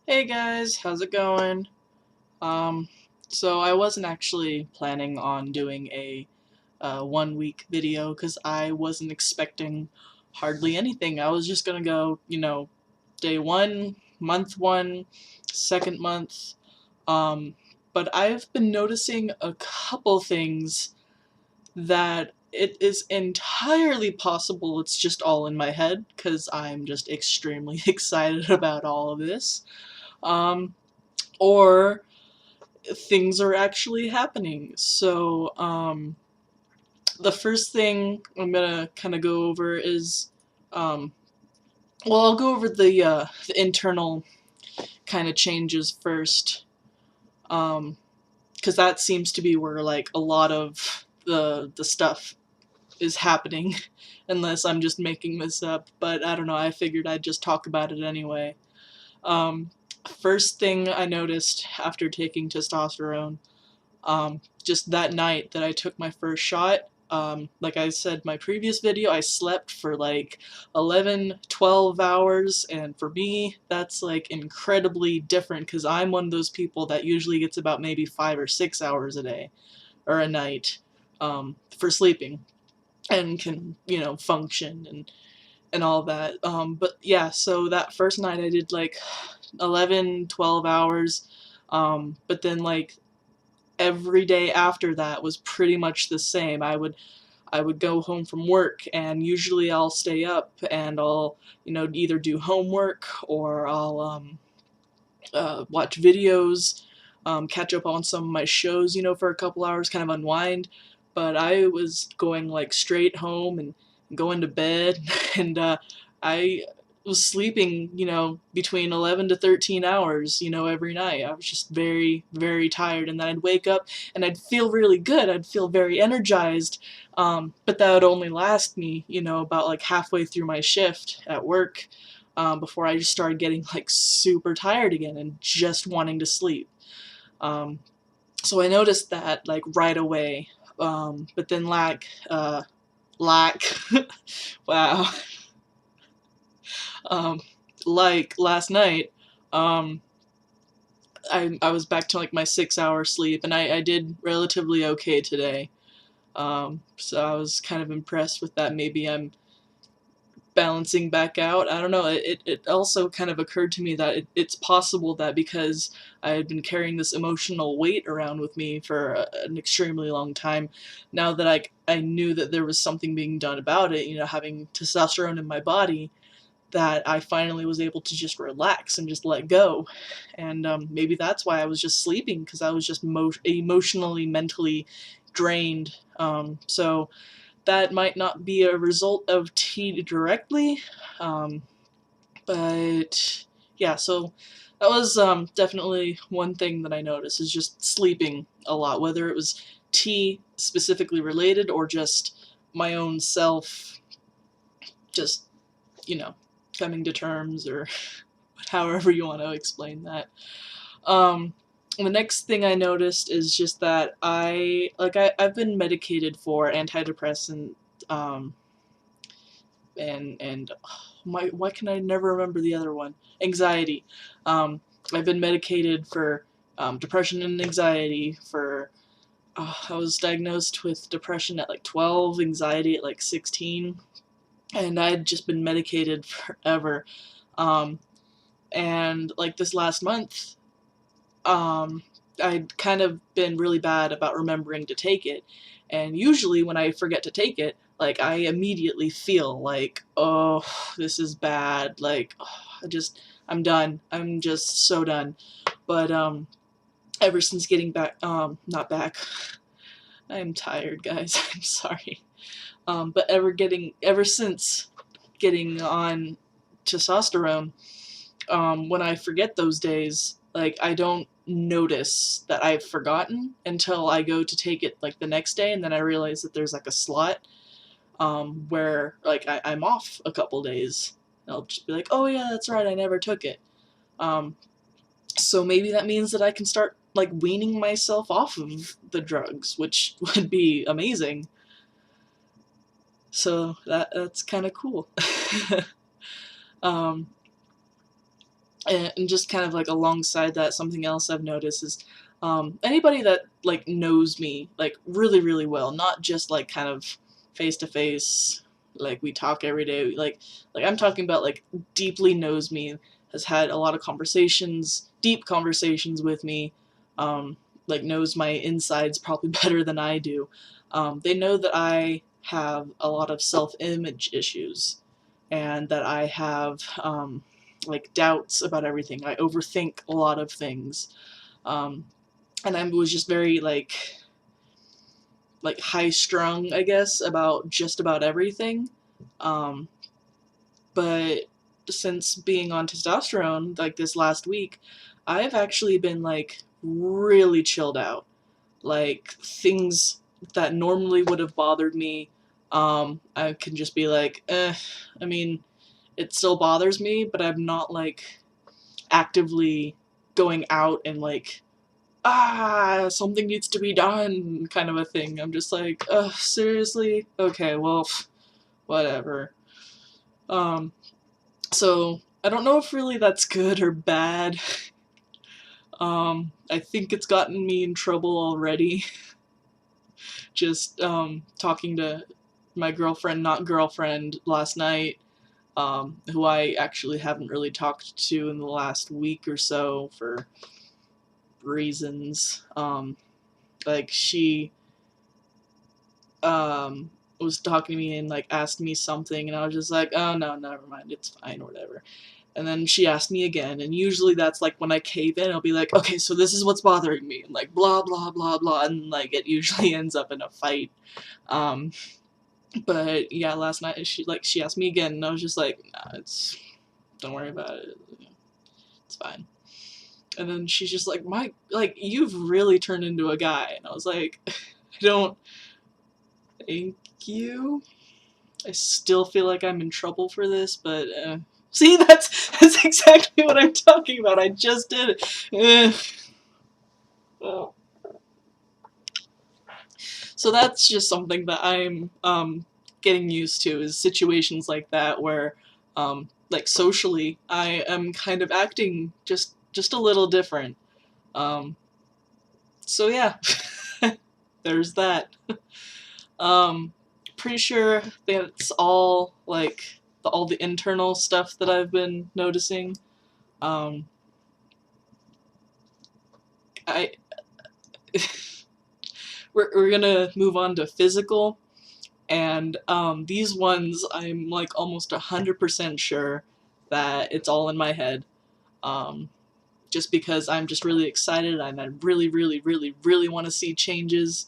Hey guys, how's it going? Um, so I wasn't actually planning on doing a 1 week video because I wasn't expecting hardly anything. I was just gonna go, day one, month one, second month. Um, but I've been noticing a couple things that it is entirely possible it's just all in my head because I'm just extremely excited about all of this. Um, or things are actually happening. So, the first thing I'm gonna kind of go over is, um, I'll go over the internal kind of changes first, because that seems to be where like a lot of the stuff is happening, unless I'm just making this up. But I don't know. I figured I'd just talk about it anyway. Um, First thing I noticed after taking testosterone, just that night that I took my first shot, like I said in my previous video, I slept for like 11, 12 hours, and for me, that's like incredibly different because I'm one of those people that usually gets about maybe 5 or 6 hours a day or a night for sleeping and can, function and all that. But yeah, so that first night I did like 11, 12 hours, but then like every day after that was pretty much the same. I would go home from work and usually I'll stay up and I'll, either do homework or I'll watch videos, catch up on some of my shows, for a couple hours, kind of unwind. But I was going like straight home and going to bed, and I was sleeping, between 11 to 13 hours, every night. I was just very, very tired, and then I'd wake up and I'd feel really good. I'd feel very energized, but that would only last me, about like halfway through my shift at work, before I just started getting like super tired again and just wanting to sleep. Um, so I noticed that like right away. But then lack, wow. Um, like last night, um, I was back to like my 6 hour sleep, and I did relatively okay today. So I was kind of impressed with that. Maybe I'm balancing back out. I don't know. It also kind of occurred to me that it's possible that because I had been carrying this emotional weight around with me for an extremely long time, now that I knew that there was something being done about it, having testosterone in my body, that I finally was able to just relax and just let go. And maybe that's why I was just sleeping, because I was just emotionally, mentally drained. So that might not be a result of tea directly, um, but yeah, so that was definitely one thing that I noticed, is just sleeping a lot, whether it was tea specifically related or just my own self, just, you know, coming to terms, or however you want to explain that. Um, the next thing I noticed is just that I've been medicated for antidepressant, um, and why can I never remember the other one? Anxiety. I've been medicated for depression and anxiety for. I was diagnosed with depression at like 12, anxiety at like 16, and I'd just been medicated forever. Um, and like this last month, um, I'd kind of been really bad about remembering to take it. And usually when I forget to take it, like I immediately feel like, oh, this is bad. Like, oh, I'm done. I'm just so done. But ever since getting back, not back. I'm tired, guys. I'm sorry. But ever since getting on testosterone, when I forget those days, like I don't notice that I've forgotten until I go to take it like the next day, and then I realize that there's like a slot, where like I'm off a couple days. I'll just be like, oh yeah, that's right, I never took it. Um, so maybe that means that I can start like weaning myself off of the drugs, which would be amazing. So that's kind of cool. um, And just kind of like alongside that, something else I've noticed is anybody that like knows me like really really well, not just like kind of face to face, like we talk every day, like I'm talking about like deeply knows me, has had a lot of conversations, deep conversations with me, um, like knows my insides probably better than I do. They know that I have a lot of self-image issues, and that I have like doubts about everything. I overthink a lot of things, um, and I was just very like high strung, I guess, about just about everything. Um, but since being on testosterone, like this last week, I've actually been like really chilled out. Like things that normally would have bothered me, I can just be like, I mean, it still bothers me, but I'm not like actively going out and like, something needs to be done kind of a thing. I'm just like, seriously? Okay, well, whatever. Um, so I don't know if really that's good or bad. I think it's gotten me in trouble already. Just talking to my girlfriend, not girlfriend, last night, who I actually haven't really talked to in the last week or so for reasons. Like she was talking to me and like asked me something, and I was just like, oh no, never mind, it's fine or whatever. And then she asked me again, and usually that's like when I cave in, I'll be like, okay, so this is what's bothering me, and like blah blah blah blah, and like it usually ends up in a fight. Um, but yeah, last night she asked me again, and I was just like, nah, it's don't worry about it, it's fine. And then she's just like, my like you've really turned into a guy, and I was like, I don't, thank you. I still feel like I'm in trouble for this, but see, that's exactly what I'm talking about. I just did it. Oh. So that's just something that I'm getting used to, is situations like that where, like socially, I am kind of acting just a little different. Um, so yeah, there's that. Um, Pretty sure that's all like all the internal stuff that I've been noticing. Um, I we're gonna move on to physical, and these ones I'm like almost 100% sure that it's all in my head. Um, just because I'm just really excited and I really, really, really, really want to see changes.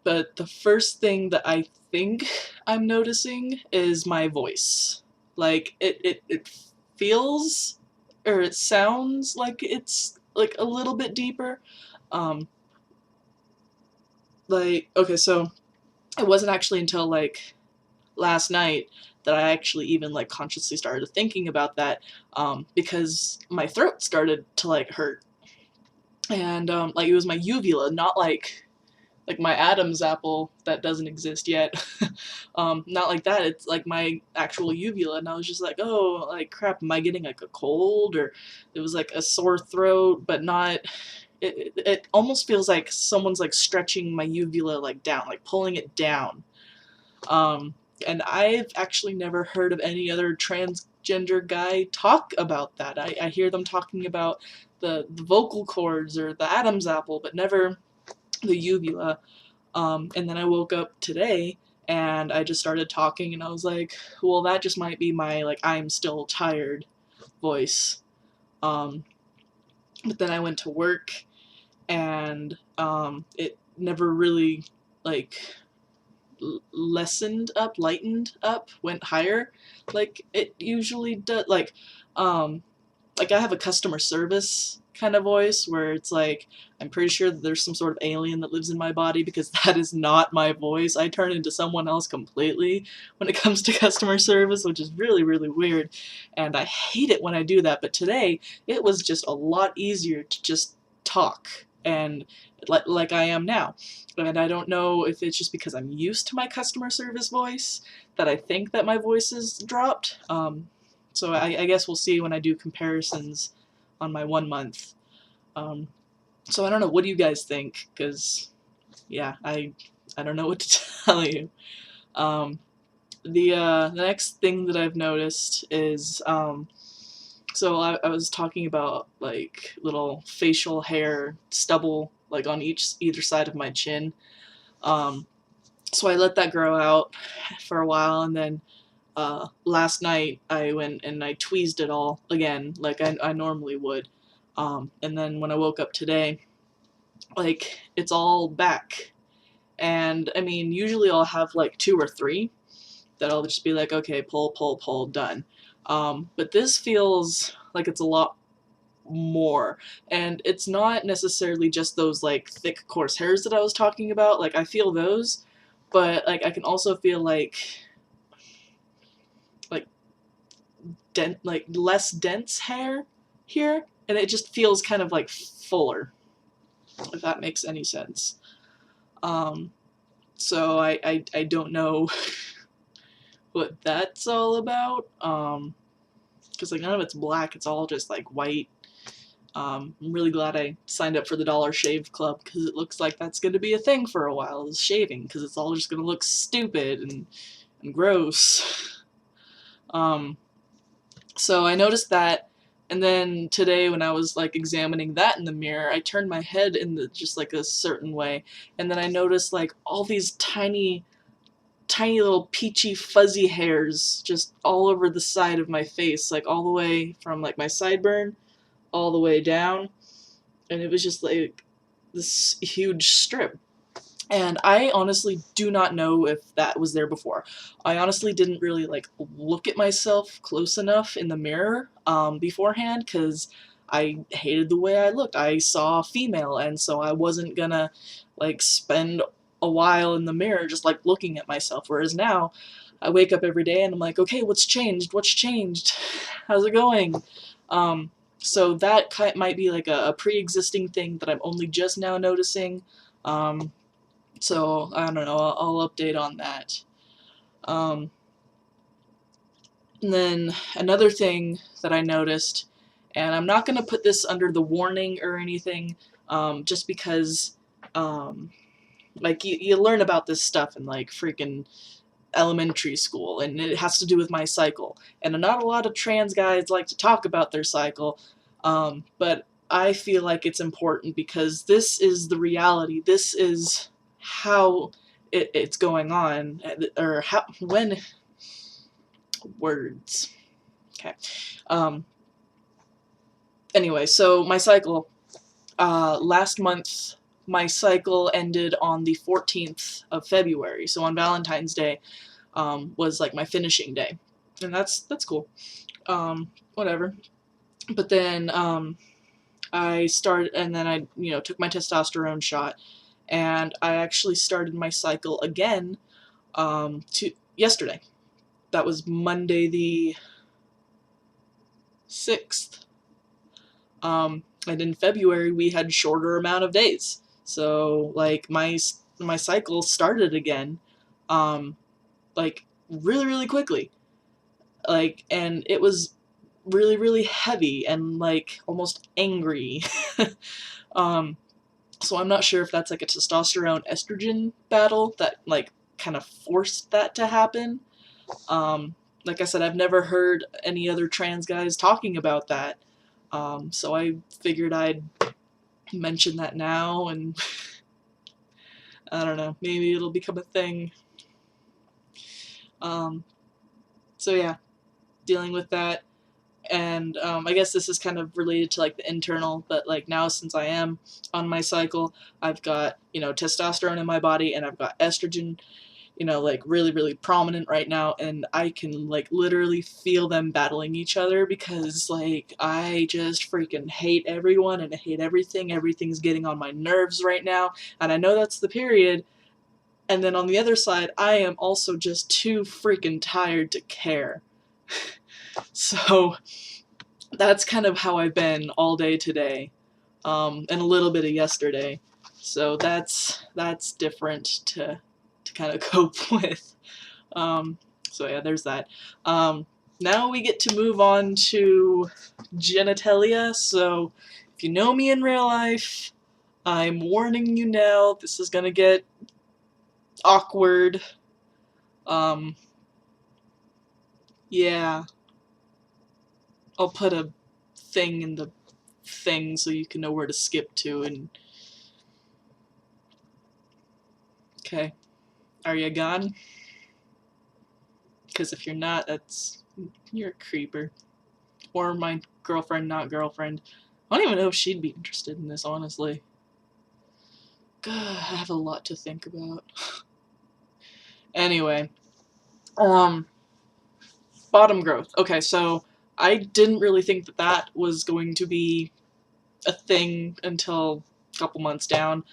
But the first thing that I think I'm noticing is my voice. Like it feels, or it sounds like it's like a little bit deeper. Um, like okay, so it wasn't actually until like last night that I actually even like consciously started thinking about that, because my throat started to like hurt, and like it was my uvula, not like my Adam's apple that doesn't exist yet. Not like that. It's like my actual uvula, and I was just like, oh, like crap, am I getting like a cold, or it was like a sore throat, but not. It almost feels like someone's like stretching my uvula like down, like pulling it down. Um, and I've actually never heard of any other transgender guy talk about that. I hear them talking about the vocal cords or the Adam's apple, but never the uvula. And then I woke up today and I just started talking, and I was like, well, that just might be my like I'm still tired voice. Um, but then I went to work, and it never really like lessened up, lightened up, went higher like it usually does. Like I have a customer service kind of voice where it's like I'm pretty sure that there's some sort of alien that lives in my body, because that is not my voice. I turn into someone else completely when it comes to customer service, which is really really weird, and I hate it when I do that. But today it was just a lot easier to just talk, and like I am now. And I don't know if it's just because I'm used to my customer service voice that I think that my voice is dropped. So I guess we'll see when I do comparisons on my 1 month. So I don't know, what do you guys think? Because, yeah, I don't know what to tell you. The next thing that I've noticed is, so I was talking about, like, little facial hair stubble, like, on either side of my chin. Um, so I let that grow out for a while, and then last night I went and I tweezed it all again, like I normally would. And then when I woke up today, like, it's all back. And I mean, usually I'll have like 2 or 3 that I'll just be like, okay, pull, pull, pull, done. But this feels like it's a lot more. And it's not necessarily just those like thick, coarse hairs that I was talking about. Like, I feel those, but like I can also feel like like less dense hair here, and it just feels kind of like fuller, if that makes any sense. Um, so I don't know what that's all about, because like none of it's black, it's all just like white. I'm really glad I signed up for the Dollar Shave Club, because it looks like that's going to be a thing for a while, is shaving, because it's all just going to look stupid and gross. So I noticed that, and then today when I was like examining that in the mirror, I turned my head in just like a certain way, and then I noticed like all these tiny, tiny little peachy fuzzy hairs just all over the side of my face, like all the way from like my sideburn all the way down, and it was just like this huge strip. And I honestly do not know if that was there before. I honestly didn't really like look at myself close enough in the mirror beforehand, because I hated the way I looked. I saw female, and so I wasn't gonna like spend a while in the mirror just like looking at myself. Whereas now, I wake up every day and I'm like, okay, what's changed? What's changed? How's it going? So that might be like a pre-existing thing that I'm only just now noticing. So, I don't know, I'll update on that. Um, and then another thing that I noticed, and I'm not going to put this under the warning or anything, just because, like, you learn about this stuff in, like, freaking elementary school, and it has to do with my cycle. And not a lot of trans guys like to talk about their cycle, but I feel like it's important because this is the reality. This is how it's going on, or how, when, words. Okay. Anyway, so my cycle, last month, my cycle ended on the 14th of February, so on Valentine's Day, was like my finishing day, and that's cool. Whatever. But then I started, and then I took my testosterone shot, and I actually started my cycle again to yesterday. That was Monday the 6th. And in February we had shorter amount of days, so like my cycle started again, like really quickly, like, and it was really heavy and like almost angry. um, so I'm not sure if that's like a testosterone estrogen battle that like kind of forced that to happen. Like I said, I've never heard any other trans guys talking about that. So I figured I'd mention that now, and I don't know, maybe it'll become a thing. So yeah, dealing with that. And I guess this is kind of related to like the internal, but like now since I am on my cycle, I've got, testosterone in my body, and I've got estrogen, like really prominent right now, and I can like literally feel them battling each other, because like I just freaking hate everyone and I hate everything. Everything's getting on my nerves right now, and I know that's the period. And then on the other side, I am also just too freaking tired to care. So that's kind of how I've been all day today, and a little bit of yesterday. So that's different to kind of cope with. So yeah, there's that. now we get to move on to genitalia. So if you know me in real life, I'm warning you now, this is gonna get awkward. Yeah, I'll put a thing in the thing so you can know where to skip to. And okay, are you gone? Because if you're not, you're a creeper. Or my girlfriend, not girlfriend. I don't even know if she'd be interested in this, honestly. God, I have a lot to think about. Anyway, bottom growth. Okay, so I didn't really think that that was going to be a thing until a couple months down.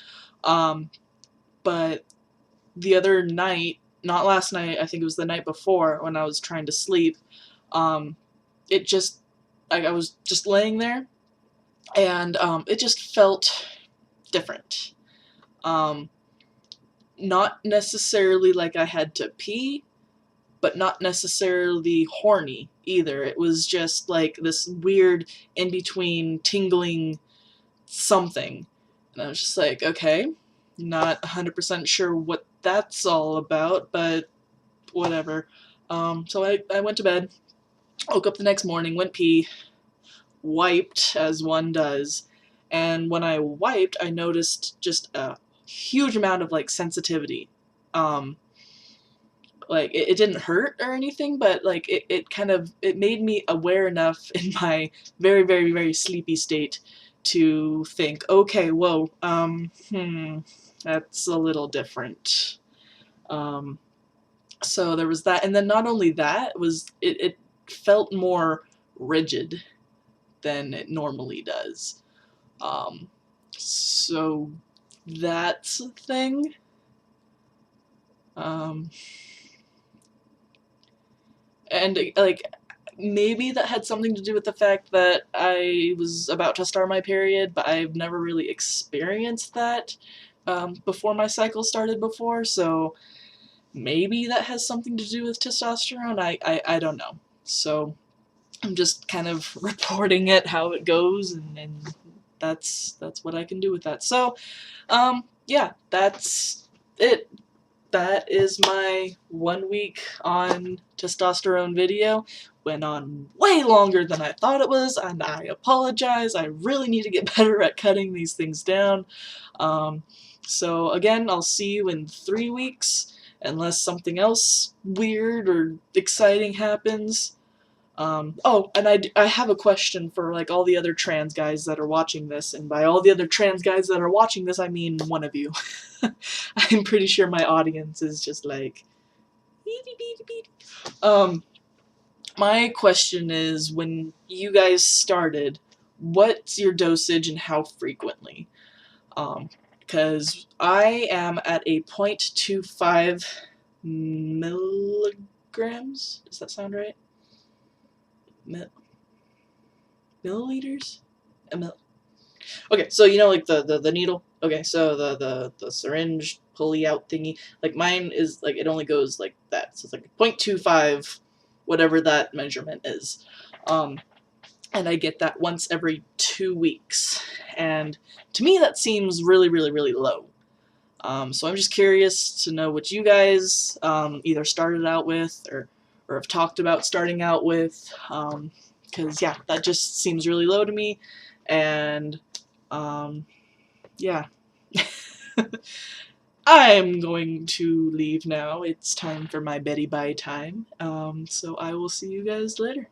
But the other night, not last night, I think it was the night before when I was trying to sleep, it just, I was just laying there, and it just felt different. Not necessarily like I had to pee, but not necessarily horny either. It was just like this weird in-between tingling something. And I was just like, okay, not 100% sure what that's all about, but whatever. So I went to bed, woke up the next morning, went pee, wiped as one does, and when I wiped, I noticed just a huge amount of like sensitivity. Like it didn't hurt or anything, but like it kind of, it made me aware enough in my very, very, very sleepy state to think, okay, whoa, that's a little different. So there was that, and then not only that, it felt more rigid than it normally does. So that's a thing. And like maybe that had something to do with the fact that I was about to start my period, but I've never really experienced that before my cycle started before, so maybe that has something to do with testosterone. I don't know. So I'm just kind of reporting it how it goes, and that's what I can do with that. So yeah, that's it. That is my 1 week on testosterone video. Went on way longer than I thought it was, and I apologize. I really need to get better at cutting these things down. So again, I'll see you in 3 weeks, unless something else weird or exciting happens. Oh, and I have a question for like all the other trans guys that are watching this, and by all the other trans guys that are watching this, I mean one of you. I'm pretty sure my audience is just like, my question is, when you guys started, what's your dosage and how frequently? Because I am at a 0.25 milligrams. Does that sound right? Milliliters? Okay, so you know, like the needle? Okay, so the syringe pulley out thingy, like mine is like, it only goes like that, so it's like 0.25, whatever that measurement is. And I get that once every 2 weeks, and to me that seems really, really, really low. So I'm just curious to know what you guys either started out with, or have talked about starting out with, because yeah, that just seems really low to me, and yeah. I'm going to leave now. It's time for my Betty Bye time. So I will see you guys later.